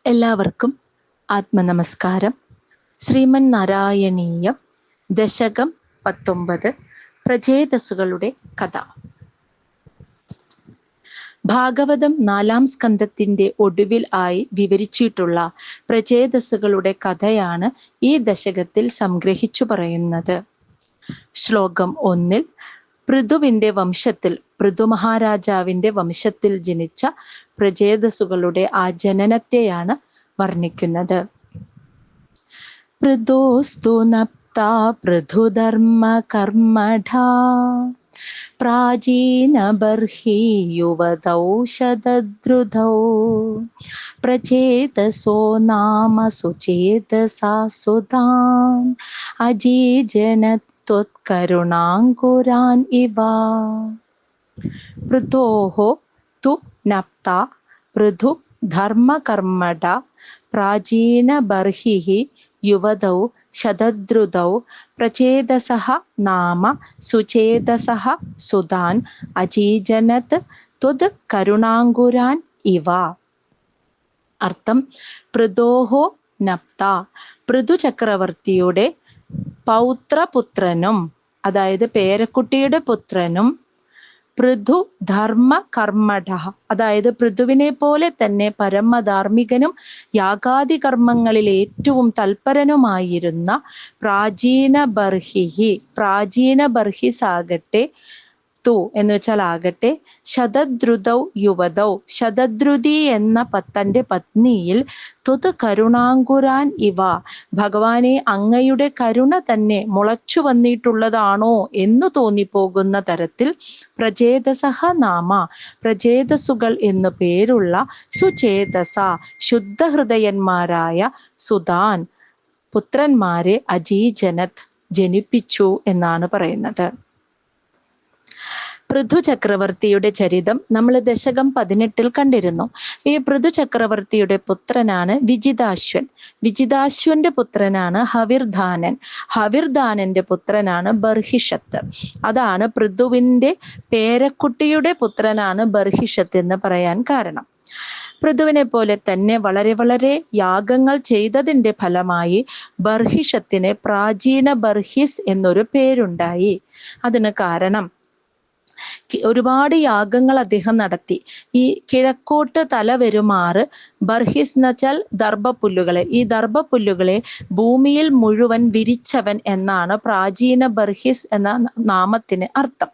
എല്ലാവർക്കും ആത്മനമസ്കാരം. ശ്രീമൻ നാരായണീയം ദശകം 19 പ്രചേതസ്സുകളുടെ കഥ. ഭാഗവതം 4-ാം സ്കന്ധത്തിന്റെ ഒടുവിൽ ആയി വിവരിച്ചിട്ടുള്ള പ്രചേതസ്സുകളുടെ കഥയാണ് ഈ ദശകത്തിൽ സംഗ്രഹിച്ചു പറയുന്നത്. ശ്ലോകം 1 പൃഥുവിന്റെ വംശത്തിൽ, പൃഥു മഹാരാജാവിന്റെ വംശത്തിൽ ജനിച്ച പ്രചേതസ്സുകളുടെ ആ ജനനത്തെയാണ് വർണ്ണിക്കുന്നത്. പൃഥോസ്തു നപ്താ പൃഥുധർമ്മ കർമ്മഠാ പ്രാചീന ബർഹി യുവതൗ ശതദ്രുതൗ പ്രചേതസോ നാമ സുചേതസാ സുതാൻ അജീജനത് ത്വത്കരുണാങ്കുരാൻ ഇവ. പൃഥോഃ തു നപ്താ പൃഥു ധർമ്മകർമ്മഠ പ്രാചീന ബർഹിഃ യുവതൗ ശതദ്രുതൗ പ്രചേതസഃ നാമ സുചേതസഃ സുതാൻ അജീജനത് ത്വത് കരുണാങ്കുരാൻ ഇവ. അർത്ഥം: പൃഥോഃ നപ്താ, പൃഥു ചക്രവർത്തിയുടെ പൗത്രപുത്രനും, അതായത് പേരക്കുട്ടിയുടെ പുത്രനും, പൃഥു ധർമ്മ കർമ്മഠ, അതായത് പൃഥുവിനെ പോലെ തന്നെ പരമധാർമ്മികനും യാഗാദി കർമ്മങ്ങളിൽ ഏറ്റവും തൽപരനുമായിരുന്ന പ്രാചീന ബർഹിഹി, പ്രാചീന ബർഹിസാകട്ടെ, തു എന്ന് വെച്ചാൽ ആകട്ടെ, ശതദ്രുതൗ യുവതൗ, ശതദ്രുതി എന്ന തന്റെ പത്നിയിൽ, ത്വത് കരുണാങ്കുരാൻ ഇവ, ഭഗവാനെ അങ്ങയുടെ കരുണ തന്നെ മുളച്ചു വന്നിട്ടുള്ളതാണോ എന്ന് തോന്നിപ്പോകുന്ന തരത്തിൽ, പ്രചേതസഃ നാമ, പ്രചേതസ്സുകൾ എന്നു പേരുള്ള, സുചേതസ, ശുദ്ധഹൃദയന്മാരായ, സുതാൻ, പുത്രന്മാരെ, അജീജനത്, ജനിപ്പിച്ചു എന്നാണ് പറയുന്നത്. പൃഥു ചക്രവർത്തിയുടെ ചരിതം നമ്മൾ ദശകം 18 കണ്ടിരുന്നു. ഈ പൃഥു ചക്രവർത്തിയുടെ പുത്രനാണ് വിജിതാശ്വൻ. വിജിതാശ്വന്റെ പുത്രനാണ് ഹവിർധാനൻ. ഹവിർധാനന്റെ പുത്രനാണ് ബർഹിഷത്ത്. അതാണ് പൃഥുവിന്റെ പേരക്കുട്ടിയുടെ പുത്രനാണ് ബർഹിഷത്ത് എന്ന് പറയാൻ കാരണം. പൃഥുവിനെ പോലെ തന്നെ വളരെ വളരെ യാഗങ്ങൾ ചെയ്തതിന്റെ ഫലമായി ബർഹിഷത്തിന് പ്രാചീന ബർഹിസ് എന്നൊരു പേരുണ്ടായി. അതിന് കാരണം ഒരുപാട് യാഗങ്ങൾ അദ്ദേഹം നടത്തി. ഈ കിഴക്കോട്ട് തല വരുമാറ്, ബർഹിസ് എന്ന് വെച്ചാൽ ദർഭപ്പുല്ലുകളെ, ഈ ദർഭപ്പുല്ലുകളെ ഭൂമിയിൽ മുഴുവൻ വിരിച്ചവൻ എന്നാണ് പ്രാചീന ബർഹിസ് എന്ന നാമത്തിന് അർത്ഥം.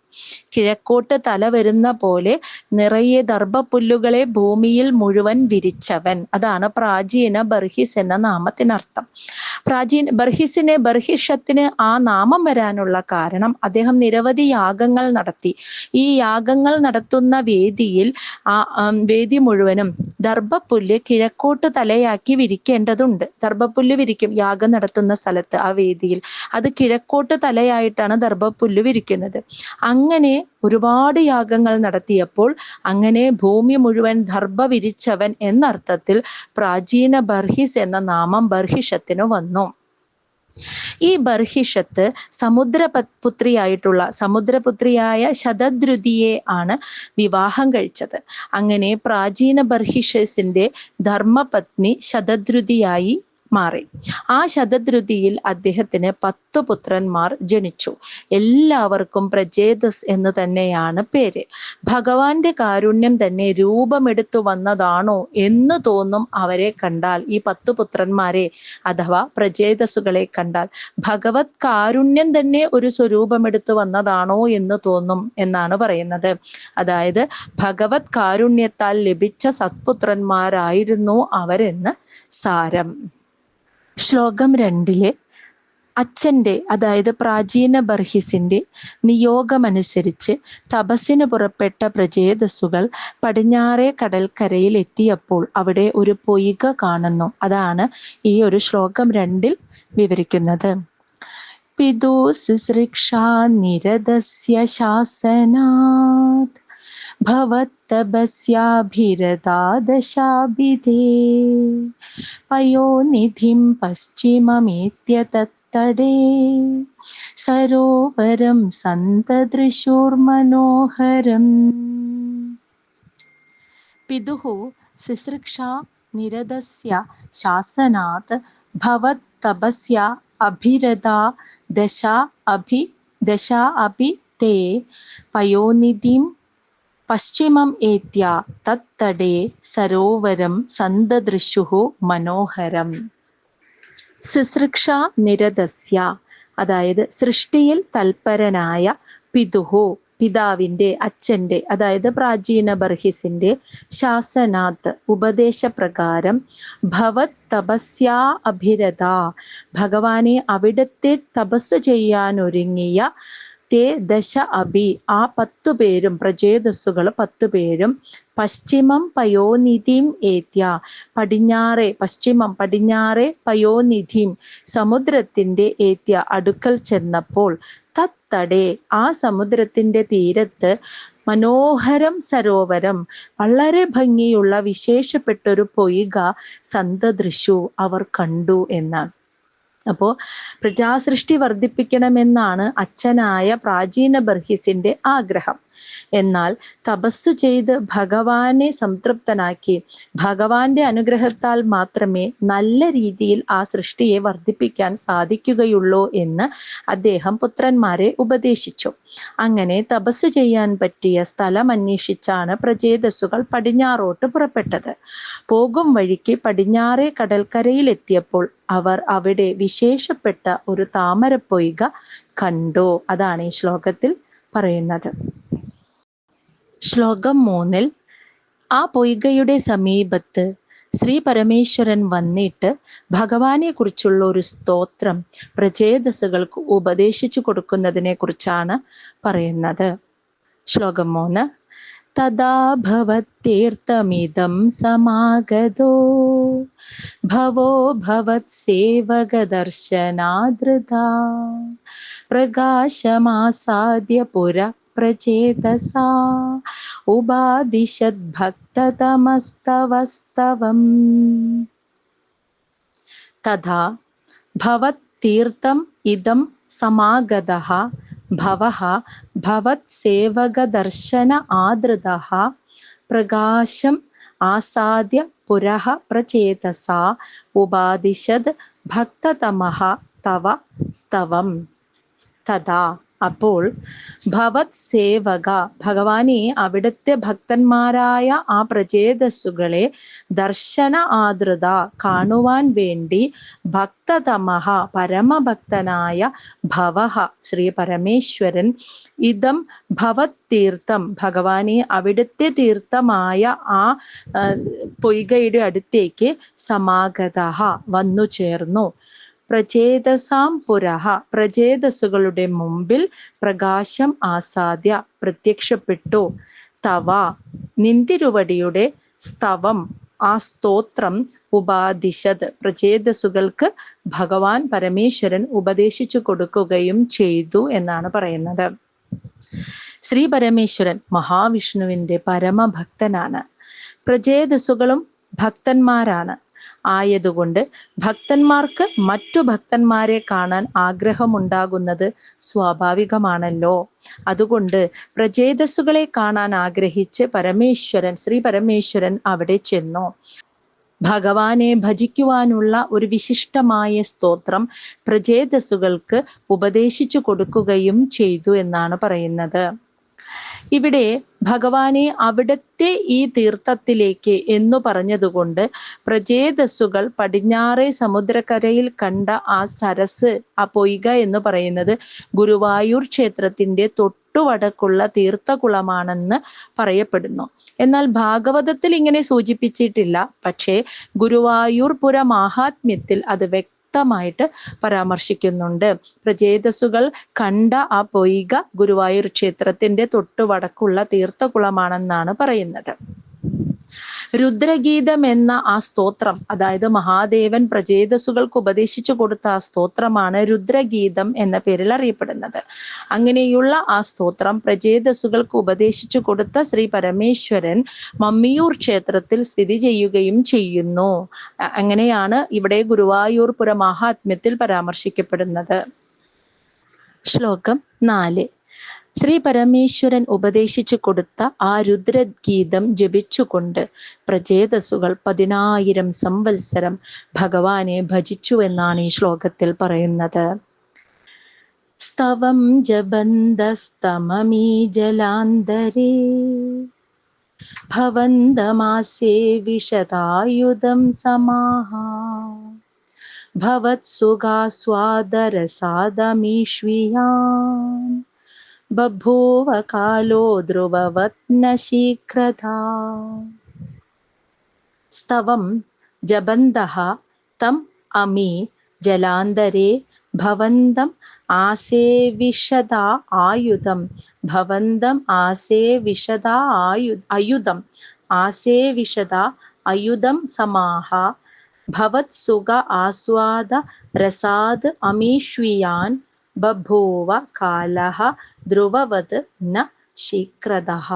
കിഴക്കോട്ട് തല വരുന്ന പോലെ നിറയെ ദർഭപ്പുല്ലുകളെ ഭൂമിയിൽ മുഴുവൻ വിരിച്ചവൻ, അതാണ് പ്രാചീന ബർഹിസ് എന്ന നാമത്തിനർത്ഥം. ബർഹിസിന്, ബർഹിഷത്തിന് ആ നാമം വരാനുള്ള കാരണം അദ്ദേഹം നിരവധി യാഗങ്ങൾ നടത്തി. ഈ യാഗങ്ങൾ നടത്തുന്ന വേദിയിൽ വേദി മുഴുവനും ദർഭപ്പുല്ല് കിഴക്കോട്ട് തലയാക്കി വിരിക്കേണ്ടതുണ്ട്. ദർഭപ്പുല്ല് വിരിക്കും യാഗം നടത്തുന്ന സ്ഥലത്ത്, ആ വേദിയിൽ അത് കിഴക്കോട്ട് തലയായിട്ടാണ് ദർഭപ്പുല്ല് വിരിക്കുന്നത്. അങ്ങനെ ഒരുപാട് യാഗങ്ങൾ നടത്തിയപ്പോൾ അങ്ങനെ ഭൂമി മുഴുവൻ ദർഭ വിരിച്ചവൻ എന്നർത്ഥത്തിൽ പ്രാചീന ബർഹിസ് എന്ന നാമം ബർഹിഷത്തിന് വന്നു. ഈ ബർഹിഷത്ത് സമുദ്രപുത്രിയായ ശതദ്രുതിയെ ആണ് വിവാഹം കഴിച്ചത്. അങ്ങനെ പ്രാചീന ബർഹിഷസിന്റെ ധർമ്മപത്നി ശതദ്രുതിയായി മാറി. ആ ശതദ്രുതിയിൽ അദ്ദേഹത്തിന് 10 പുത്രന്മാർ ജനിച്ചു. എല്ലാവർക്കും പ്രചേതസ് എന്ന് തന്നെയാണ് പേര്. ഭഗവാന്റെ കാരുണ്യം തന്നെ രൂപമെടുത്തു വന്നതാണോ എന്ന് തോന്നും അവരെ കണ്ടാൽ. ഈ 10 പുത്രന്മാരെ അഥവാ പ്രചേതസ്സുകളെ കണ്ടാൽ ഭഗവത് കാരുണ്യം തന്നെ ഒരു സ്വരൂപമെടുത്തു വന്നതാണോ എന്ന് തോന്നും എന്നാണ് പറയുന്നത്. അതായത് ഭഗവത് കാരുണ്യത്താൽ ലഭിച്ച സത്പുത്രന്മാരായിരുന്നു അവരെന്ന് സാരം. ശ്ലോകം 2 അച്ഛൻ്റെ, അതായത് പ്രാചീന ബർഹിസിന്റെ നിയോഗമനുസരിച്ച് തപസ്സിന് പുറപ്പെട്ട പ്രചേതസ്സുകൾ പടിഞ്ഞാറേ കടൽക്കരയിൽ എത്തിയപ്പോൾ അവിടെ ഒരു പൊയ്ക കാണുന്നു. അതാണ് ഈ ഒരു ശ്ലോകം 2 വിവരിക്കുന്നത്. പിതു ശുശ്രൂഷാ നിരതസ്യ ശാസനാത് ഭവത്തപസ്യാഭിരതാദശാഭിധേ പയോനിധിം പശ്ചിമമേത്യ തത്തടേ സരോവരം സന്തദൃശൂർമനോഹരം. പിതുഃ ശുശ്രൂഷ നിരതസ്യ ശാസനാത് ഭവത്തപസ്യ അഭിരതാ ദശ അഭി തേ പയോനിധിം പശ്ചിമം ഏത്യ തത്തടേ സരോവരം സന്തദൃശുഃ മനോഹരം. ശുശ്രൂഷ നിരതസ്യ, അതായത് സൃഷ്ടിയിൽ തൽപരനായ, പിതുഹു പിതാവിൻ്റെ, അച്ഛൻ്റെ, അതായത് പ്രാചീന ബർഹിസിൻ്റെ, ശാസനാത്ത് ഉപദേശപ്രകാരം, ഭവത് തപസ്യാ അഭിരത ഭഗവാനെ അവിടത്തെ തപസ്സു ചെയ്യാനൊരുങ്ങിയ, തേ ദശ അഭി ആ 10 പേരും, പ്രചേതസ്സുകൾ 10 പേരും, പശ്ചിമം പയോനിധിം ഏത്യ പടിഞ്ഞാറെ, പശ്ചിമം പടിഞ്ഞാറെ, പയോനിധിം സമുദ്രത്തിൻ്റെ, ഏത്യ അടുക്കൽ ചെന്നപ്പോൾ, തത്തടേ ആ സമുദ്രത്തിൻ്റെ തീരത്ത്, മനോഹരം സരോവരം വളരെ ഭംഗിയുള്ള വിശേഷപ്പെട്ടൊരു പൊയ്ക, സന്തദൃശു അവർ കണ്ടു എന്നാണ്. അപ്പോൾ പ്രജാസൃഷ്ടി വർദ്ധിപ്പിക്കണമെന്നാണ് അച്ഛനായ പ്രാചീന ബർഹിസിൻ്റെ ആഗ്രഹം. എന്നാൽ തപസ്സു ചെയ്ത് ഭഗവാനെ സംതൃപ്തനാക്കി ഭഗവാന്റെ അനുഗ്രഹത്താൽ മാത്രമേ നല്ല രീതിയിൽ ആ സൃഷ്ടിയെ വർദ്ധിപ്പിക്കാൻ സാധിക്കുകയുള്ളൂ എന്ന് അദ്ദേഹം പുത്രന്മാരെ ഉപദേശിച്ചു. അങ്ങനെ തപസ്സു ചെയ്യാൻ പറ്റിയ സ്ഥലം അന്വേഷിച്ചാണ് പ്രചേതസ്സുകൾ പടിഞ്ഞാറോട്ട് പുറപ്പെട്ടത്. പോകും വഴിക്ക് പടിഞ്ഞാറേ കടൽക്കരയിലെത്തിയപ്പോൾ അവർ അവിടെ വിശേഷപ്പെട്ട ഒരു താമരപ്പൊയ്ക കണ്ടു. അതാണ് ഈ ശ്ലോകത്തിൽ പറയുന്നത്. ശ്ലോകം 3 ആ പൊയ്കയുടെ സമീപത്ത് ശ്രീ പരമേശ്വരൻ വന്നിട്ട് ഭഗവാനെ കുറിച്ചുള്ള ഒരു സ്തോത്രം പ്രചേതസ്സുകൾക്ക് ഉപദേശിച്ചു കൊടുക്കുന്നതിനെ കുറിച്ചാണ് പറയുന്നത്. ശ്ലോകം 3 തദാ ഭവത്തീർത്ഥമിദം സമാഗതോ ഭവോ ഭവത്സേവകദർശനാദൃതാ പ്രകാശമാസാദ്യ പുര പ്രചേതസാ ഉപാദിശദ്ഭക്തതമസ്തവസ്തവം. തഥാ ഭവത്തീർത്ഥം ഇദം സമാഗതഃ ഭവഃ ഭവത്സേവകദർശന ആദൃതഃ പ്രകാശം ആസാദ്യ പുരഃ പ്രചേതസാ ഉപാദിശത് ഭക്തതമഃ തവ സ്തവം. തഥാ അപ്പോൾ ഭവത് സേവക ഭഗവാനെ അവിടുത്തെ ഭക്തന്മാരായ ആ പ്രചേതസ്സുകളെ ദർശന ആദൃത കാണുവാൻ വേണ്ടി ഭക്തതമഃ പരമഭക്തനായ ഭവഃ ശ്രീ പരമേശ്വരൻ ഇദം ഭവത് തീർത്ഥം ഭഗവാനെ അവിടുത്തെ തീർത്ഥമായ ആ പൊയ്കയുടെ അടുത്തേക്ക് സമാഗതഃ വന്നു ചേർന്നു. പ്രചേതസാം പുരഃ പ്രചേതസ്സുകളുടെ മുമ്പിൽ പ്രകാശം ആസാദ്യ പ്രത്യക്ഷപ്പെട്ടു. തവ നിന്തിരുവടിയുടെ സ്തവം ആ സ്തോത്രം ഉപാദിശത് പ്രചേതസ്സുകൾക്ക് ഭഗവാൻ പരമേശ്വരൻ ഉപദേശിച്ചു കൊടുക്കുകയും ചെയ്തു എന്നാണ് പറയുന്നത്. ശ്രീ പരമേശ്വരൻ മഹാവിഷ്ണുവിൻ്റെ പരമഭക്തനാണ്. പ്രചേതസ്സുകളും ഭക്തന്മാരാണ്. ആയതുകൊണ്ട് ഭക്തന്മാർക്ക് മറ്റു ഭക്തന്മാരെ കാണാൻ ആഗ്രഹമുണ്ടാകുന്നത് സ്വാഭാവികമാണല്ലോ. അതുകൊണ്ട് പ്രചേതസ്സുകളെ കാണാൻ ആഗ്രഹിച്ച് ശ്രീ പരമേശ്വരൻ അവിടെ ചെന്നു. ഭഗവാനെ ഭജിക്കുവാനുള്ള ഒരു വിശിഷ്ടമായ സ്തോത്രം പ്രചേതസ്സുകൾക്ക് ഉപദേശിച്ചു കൊടുക്കുകയും ചെയ്തു എന്നാണ് പറയുന്നത്. ഇവിടെ ഭഗവാനെ അവിടുത്തെ ഈ തീർത്ഥത്തിലേക്ക് എന്നു പറഞ്ഞതുകൊണ്ട് പ്രചേതസ്സുകൾ പടിഞ്ഞാറേ സമുദ്രക്കരയിൽ കണ്ട ആ സരസ്, ആ പൊയ്ക എന്ന് പറയുന്നത് ഗുരുവായൂർ ക്ഷേത്രത്തിന്റെ തൊട്ടുവടക്കുള്ള തീർത്ഥകുളമാണെന്ന് പറയപ്പെടുന്നു. എന്നാൽ ഭാഗവതത്തിൽ ഇങ്ങനെ സൂചിപ്പിച്ചിട്ടില്ല. പക്ഷേ ഗുരുവായൂർ പുര മാഹാത്മ്യത്തിൽ അത് വ്യക്തമായിട്ട് പരാമർശിക്കുന്നുണ്ട്. പ്രചേതസ്സുകൾ കണ്ട ആ പൊയ്ക ഗുരുവായൂർ ക്ഷേത്രത്തിന്റെ തൊട്ടുവടക്കുള്ള തീർത്ഥകുളമാണെന്നാണ് പറയുന്നത്. രുദ്രഗീതം എന്ന ആ സ്തോത്രം, അതായത് മഹാദേവൻ പ്രചേതസ്സുകൾക്ക് ഉപദേശിച്ചു കൊടുത്ത ആ സ്തോത്രമാണ് രുദ്രഗീതം എന്ന പേരിൽ അറിയപ്പെടുന്നത്. അങ്ങനെയുള്ള ആ സ്തോത്രം പ്രചേതസ്സുകൾക്ക് ഉപദേശിച്ചു കൊടുത്ത ശ്രീ പരമേശ്വരൻ മമ്മിയൂർ ക്ഷേത്രത്തിൽ സ്ഥിതി ചെയ്യുകയും ചെയ്യുന്നു. അങ്ങനെയാണ് ഇവിടെ ഗുരുവായൂർ പുര മഹാത്മ്യത്തിൽ പരാമർശിക്കപ്പെടുന്നത്. ശ്ലോകം 4 ശ്രീ പരമേശ്വരൻ ഉപദേശിച്ചു കൊടുത്ത ആ രുദ്രഗീതം ജപിച്ചുകൊണ്ട് പ്രചേതസ്സുകൾ 10,000 സംവത്സരം ഭഗവാനെ ഭജിച്ചു എന്നാണ് ഈ ശ്ലോകത്തിൽ പറയുന്നത്. സ്തവം ജബന്തസ്തമമീ ജലാന്തരേ ഭവന്തമാസേ വിശദായുധം സമാഹ ഭവത്സുഖാസ്വാദരസാദമീഷ്വിയാൻ ബഭൂവ കാലോ ധ്രുവവത് ന ശീഘ്രതാ. സ്തവം ജബന്തഃ തം അമി ജലാന്തരേ ഭവന്തം ആസേവിഷദാ ആയുധം ഭവന്തം ആസേവിഷദാ അയുധം ആസേവിഷദാ അയുധം സമാഹ ഭവത്സുഖ ആസ്വാദ രസാദ് അമീഷ്വിയാൻ ബഭൂവ കാലഃ ധ്രുവവത് ന ശീഘ്രതഃ.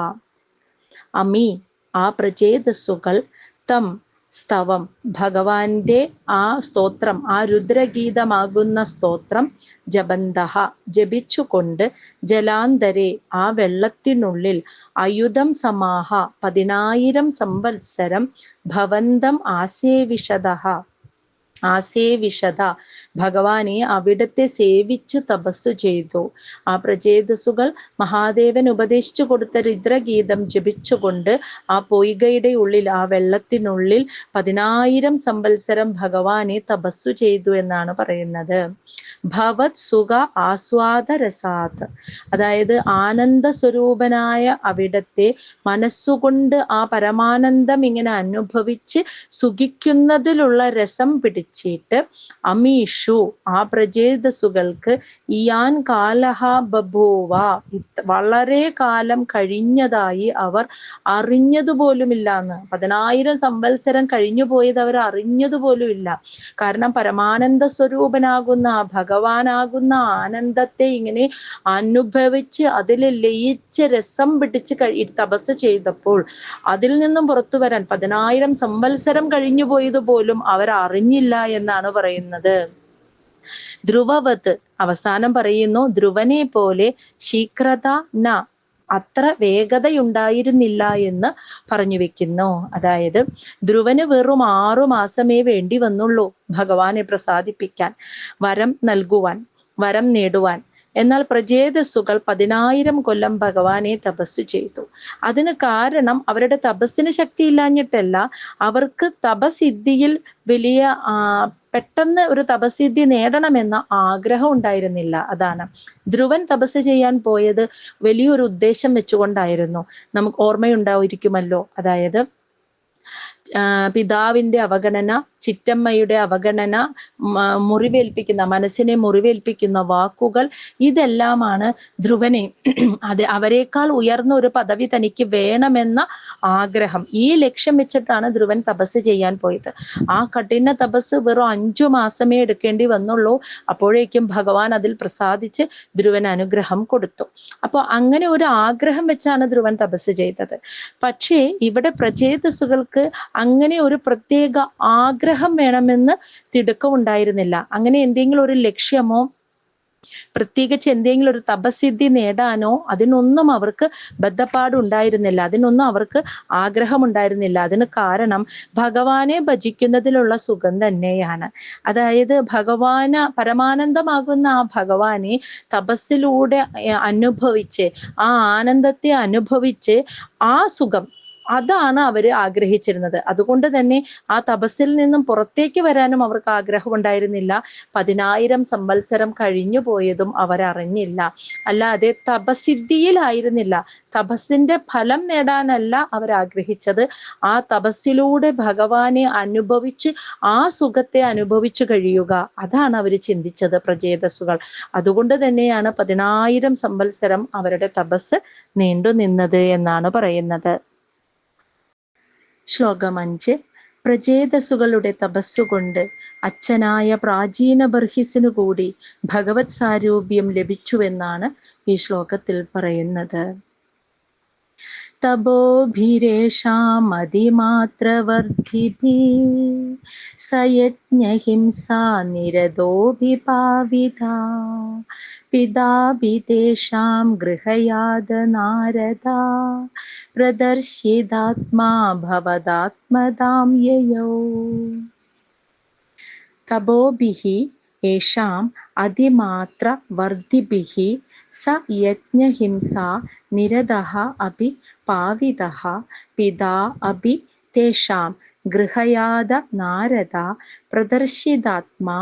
അമി ആ പ്രചേതസ്സുകൾ തം സ്തവം ഭഗവാന്റെ ആ സ്തോത്രം, ആ രുദ്രഗീതമാകുന്ന സ്തോത്രം ജപന്തഃ ജപിച്ചുകൊണ്ട് ജലാന്തരെ ആ വെള്ളത്തിനുള്ളിൽ അയുധം സമാഹ 10,000 സംവത്സരം ഭവന്തം ആസേവിഷതഃ ഭഗവാനെ അവിടത്തെ സേവിച്ച് തപസ്സു ചെയ്തു. ആ പ്രചേതസ്സുകൾ മഹാദേവൻ ഉപദേശിച്ചു കൊടുത്ത രുദ്രഗീതം ജപിച്ചുകൊണ്ട് ആ പൊയ്കയുടെ ഉള്ളിൽ, ആ വെള്ളത്തിനുള്ളിൽ 10,000 സംവത്സരം ഭഗവാനെ തപസ്സു ചെയ്തു എന്നാണ് പറയുന്നത്. ഭവത് സുഖ ആസ്വാദ രസാത്, അതായത് ആനന്ദ സ്വരൂപനായ അവിടത്തെ മനസ്സുകൊണ്ട് ആ പരമാനന്ദം ഇങ്ങനെ അനുഭവിച്ച് സുഖിക്കുന്നതിലുള്ള രസം പിടിച്ചിട്ട് അമീഷു ആ പ്രചേതസ്സുകൾക്ക് ഇയാൻ കാലഹ ബഭൂവ വളരെ കാലം കഴിഞ്ഞതായി അവർ അറിഞ്ഞതുപോലുമില്ല എന്ന്. 10,000 സംവത്സരം കഴിഞ്ഞു പോയത് അവർ അറിഞ്ഞതുപോലുമില്ല. കാരണം പരമാനന്ദ സ്വരൂപനാകുന്ന ആ ഭഗവാനാകുന്ന ആനന്ദത്തെ ഇങ്ങനെ അനുഭവിച്ച് അതിൽ ലയിച്ച് രസം പിടിച്ച് തപസ് ചെയ്തപ്പോൾ അതിൽ നിന്നും പുറത്തു വരാൻ 10,000 സംവത്സരം കഴിഞ്ഞു പോയത് പോലും അവർ അറിഞ്ഞില്ല എന്നാണ് പറയുന്നത്. ധ്രുവവത് അവസാനം പറയുന്നു, ധ്രുവനെ പോലെ ശീഘ്രത ന അത്ര വേഗതയുണ്ടായിരുന്നില്ല എന്ന് പറഞ്ഞു വെക്കുന്നു. അതായത് ധ്രുവന് വെറും 6 മാസമേ വേണ്ടി വന്നുള്ളൂ ഭഗവാനെ പ്രസാദിപ്പിക്കാൻ, വരം നൽകുവാൻ, വരം നേടുവാൻ. എന്നാൽ പ്രചേതസ്സുകൾ 10,000 കൊല്ലം ഭഗവാനെ തപസ്സു ചെയ്തു. അതിന് കാരണം അവരുടെ തപസ്സിന് ശക്തി ഇല്ലാഞ്ഞിട്ടല്ല, അവർക്ക് തപസിദ്ധിയിൽ വലിയ പെട്ടെന്ന് ഒരു തപസിദ്ധി നേടണമെന്ന ആഗ്രഹം ഉണ്ടായിരുന്നില്ല. അതാണ് ധ്രുവൻ തപസ് ചെയ്യാൻ പോയത് വലിയൊരു ഉദ്ദേശം വെച്ചുകൊണ്ടായിരുന്നു. നമുക്ക് ഓർമ്മയുണ്ടായിരിക്കുമല്ലോ. അതായത് പിതാവിന്റെ അവഗണന, ചിറ്റമ്മയുടെ അവഗണന, മുറിവേൽപ്പിക്കുന്ന, മനസ്സിനെ മുറിവേൽപ്പിക്കുന്ന വാക്കുകൾ, ഇതെല്ലാമാണ് ധ്രുവനെ അവരെക്കാൾ ഉയർന്ന ഒരു പദവി തനിക്ക് വേണമെന്ന ആഗ്രഹം. ഈ ലക്ഷ്യം വെച്ചിട്ടാണ് ധ്രുവൻ തപസ് ചെയ്യാൻ പോയത്. ആ കഠിന തപസ് വെറും 5 മാസമേ എടുക്കേണ്ടി വന്നുള്ളൂ. അപ്പോഴേക്കും ഭഗവാൻ അതിൽ പ്രസാദിച്ച് ധ്രുവൻ അനുഗ്രഹം കൊടുത്തു. അപ്പോൾ അങ്ങനെ ഒരു ആഗ്രഹം വെച്ചാണ് ധ്രുവൻ തപസ് ചെയ്തത്. പക്ഷേ ഇവിടെ പ്രചേതസ്സുകൾക്ക് അങ്ങനെ ഒരു പ്രത്യേക ആഗ്രഹം വേണമെന്ന് തിടുക്കം ഉണ്ടായിരുന്നില്ല. അങ്ങനെ എന്തെങ്കിലും ഒരു ലക്ഷ്യമോ പ്രത്യേകിച്ച് എന്തെങ്കിലും ഒരു തപസിദ്ധി നേടാനോ അതിനൊന്നും അവർക്ക് ബദ്ധപ്പാടുണ്ടായിരുന്നില്ല, അതിനൊന്നും അവർക്ക് ആഗ്രഹമുണ്ടായിരുന്നില്ല. അതിന് കാരണം ഭഗവാനെ ഭജിക്കുന്നതിലുള്ള സുഖം തന്നെയാണ്. അതായത് പരമാനന്ദമാകുന്ന ആ ഭഗവാനെ തപസ്സിലൂടെ അനുഭവിച്ച് ആ ആനന്ദത്തെ അനുഭവിച്ച് ആ സുഖം, അതാണ് അവര് ആഗ്രഹിച്ചിരുന്നത്. അതുകൊണ്ട് തന്നെ ആ തപസ്സിൽ നിന്നും പുറത്തേക്ക് വരാനും അവർക്ക് ആഗ്രഹം ഉണ്ടായിരുന്നില്ല. 10,000 സംവത്സരം കഴിഞ്ഞു പോയതും അവരറിഞ്ഞില്ല. അല്ലാതെ തപസിദ്ധിയിലായിരുന്നില്ല. തപസ്സിന്റെ ഫലം നേടാനല്ല അവരാഗ്രഹിച്ചത്. ആ തപസ്സിലൂടെ ഭഗവാനെ അനുഭവിച്ച് ആ സുഖത്തെ അനുഭവിച്ചു കഴിയുക, അതാണ് അവർ ചിന്തിച്ചത് പ്രചേതസ്സുകൾ. അതുകൊണ്ട് തന്നെയാണ് 10,000 സംവത്സരം അവരുടെ തപസ് നീണ്ടു നിന്നത് എന്നാണ് പറയുന്നത്. ശ്ലോകം 5. പ്രചേതസ്സുകളുടെ തപസ്സുകൊണ്ട് അച്ഛനായ പ്രാചീന ബർഹിസിനു കൂടി ഭഗവത് സാരൂപ്യം ലഭിച്ചുവെന്നാണ് ഈ ശ്ലോകത്തിൽ പറയുന്നത്. തപോഭിരേഷാമതിമാത്രവർദ്ധിഭിः സയജ്ഞഹിംസാ നിരതോഭിപാവിതാ പിതാപി തേഷാം ഗൃഹയാത നാരദ പ്രദർശിതാത്മാ ഭവദാത്മതാം യയൗ. തപോഭിഃ യേഷാം അതിമാത്ര വർദ്ധിഭിഃ സ യജ്ഞഹിംസാ നിരതഃ അപി പാവിതഃ പിതാ അപി തേഷാം ഗൃഹയാത നാരദ പ്രദർശിതാത്മാ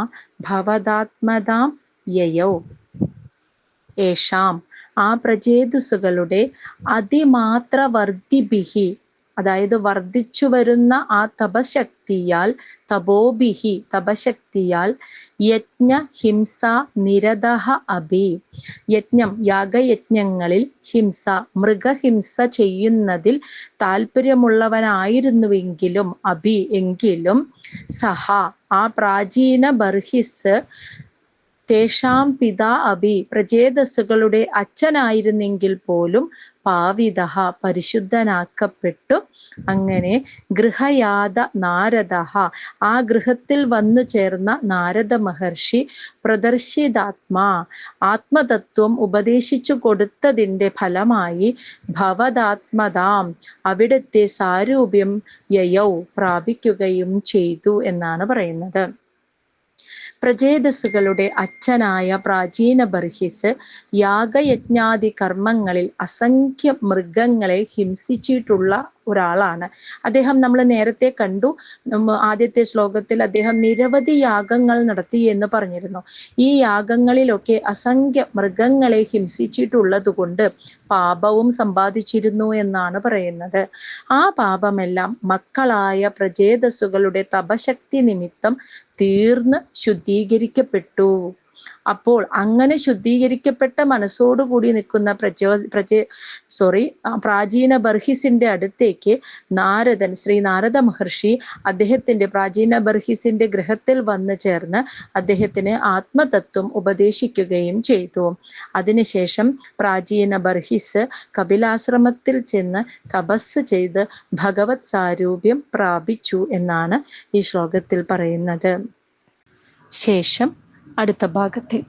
ഭവദാത്മതാം യയൗ. യേഷാം ആ പ്രചേതസ്സുകളുടെ അതിമാത്ര വർദ്ധിഭിഃ അതായത് വർദ്ധിച്ചു വരുന്ന ആ തപശക്തിയാൽ, തപോഭിഹി തപശക്തിയാൽ, യജ്ഞ ഹിംസ നിരതഃ അഭി യജ്ഞം യാഗയജ്ഞങ്ങളിൽ ഹിംസ മൃഗഹിംസ ചെയ്യുന്നതിൽ താല്പര്യമുള്ളവനായിരുന്നുവെങ്കിലും അഭി എങ്കിലും സഹ ആ പ്രാചീന ബർഹിസ് തേഷാം പിതാ അഭി പ്രചേതസ്സുകളുടെ അച്ഛനായിരുന്നെങ്കിൽ പോലും പാവിതഃ പരിശുദ്ധനാക്കപ്പെട്ടു. അങ്ങനെ ഗൃഹയാത നാരദഃ ആ ഗൃഹത്തിൽ വന്നു ചേർന്ന നാരദ മഹർഷി പ്രദർശിതാത്മാ ആത്മതത്വം ഉപദേശിച്ചു കൊടുത്തതിൻ്റെ ഫലമായി ഭവദാത്മതാം അവിടുത്തെ സാരൂപ്യം യയൗ പ്രാപിക്കുകയും ചെയ്തു എന്നാണ് പറയുന്നത്. പ്രചേതസ്സുകളുടെ അച്ഛനായ പ്രാചീന ബർഹിസ് യാഗയജ്ഞാദി കർമ്മങ്ങളിൽ അസംഖ്യ മൃഗങ്ങളെ ഹിംസിച്ചിട്ടുള്ള ഒരാളാണ്. അദ്ദേഹം നമ്മൾ നേരത്തെ കണ്ടു, ആദ്യത്തെ ശ്ലോകത്തിൽ അദ്ദേഹം നിരവധി യാഗങ്ങൾ നടത്തി എന്ന് പറഞ്ഞിരുന്നു. ഈ യാഗങ്ങളിലൊക്കെ അസംഖ്യ മൃഗങ്ങളെ ഹിംസിച്ചിട്ടുള്ളത് കൊണ്ട് പാപവും സമ്പാദിച്ചിരുന്നു എന്നാണ് പറയുന്നത്. ആ പാപമെല്ലാം മക്കളായ പ്രചേതസ്സുകളുടെ തപശക്തി നിമിത്തം തീർന്ന് ശുദ്ധീകരിക്കപ്പെട്ടു. അപ്പോൾ അങ്ങനെ ശുദ്ധീകരിക്കപ്പെട്ട മനസ്സോടുകൂടി നിൽക്കുന്ന പ്രാചീന ബർഹിസിന്റെ അടുത്തേക്ക് നാരദൻ, ശ്രീ നാരദ മഹർഷി അദ്ദേഹത്തിന്റെ പ്രാചീന ബർഹിസിന്റെ ഗൃഹത്തിൽ വന്നു ചേർന്ന് അദ്ദേഹത്തിന് ആത്മതത്വം ഉപദേശിക്കുകയും ചെയ്തു. അതിനുശേഷം പ്രാചീന ബർഹിസ് കപിലാശ്രമത്തിൽ ചെന്ന് തപസ് ചെയ്ത് ഭഗവത് സാരൂപ്യം പ്രാപിച്ചു എന്നാണ് ഈ ശ്ലോകത്തിൽ പറയുന്നത്. ശേഷം അടുത്ത ഭാഗത്തിൽ